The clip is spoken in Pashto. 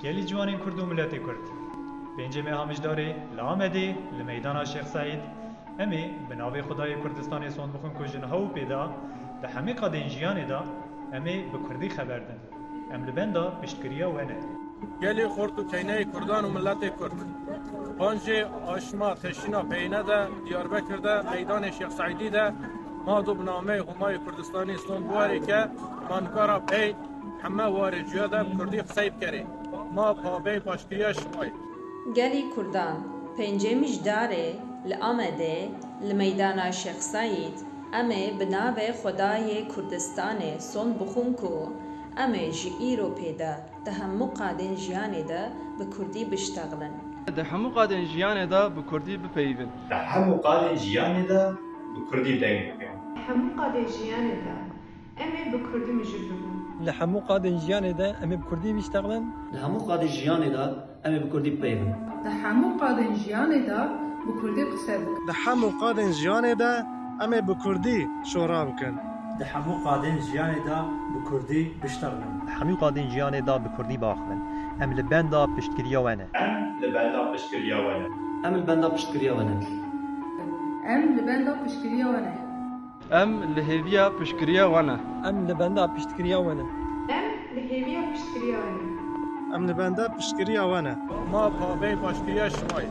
گلی جوانین کرد و ملت کرد پنجم همیشداری لامدی لمیدان شیخ سعید امی بناوی خدای کردستان سون بخون که جنها و پیدا ده همه قادین جیان دا امی به کردی خبردن ام لبندا پشتگیریا ونه گلی خورد و کینه کردان و ملت کرد پنج آشما تشینا پینه ده دیاربکر ده میدان شیخ سعیدی ده ما دو بنامه همای کردستانی سون بواری که مانکارا پی همه واری جویا ده کردی خسیب کری ما پابی پاشکیه شمای گلی کردان پنجمش داره لآمده لمیدان شیخ سعید امه بناو خدای کردستان سون بخون کو امه جی ایرو پیدا ده همو قادن جیانه ده به کردی بشتغلن ده همو قادن جیانه دا به کردی بپیون ده همو قادن جیانه دا به کردی دنگ بکن همو قادن جیانه دا امه به کردی مجبورن لحمو قادن جیانه ده امه بکردی بیشتغلن لحمو قادن جیانه ده امه بکردی بپیون لحمو قادن جیانه ده بکردی قصه بکن لحمو قادن جیانه ده امه بکردی شورا بکن لحمو قادن جیانه ده بکردی بشتغلن همه قادن جیانه دا به کردی باخلن ام لبندا پشتگیریا ونه ام لبندا پشتگیریا ونه ام البندا پشتگیریا ونه ام لبندا پشکریه ونه ام لهویا پشکریا وانا ام لبندا پشتگیریا ونه ام لهویه پشتگیریا ونه ام لبندا پشتگیریا ونه ما پابی پاشکیه شمای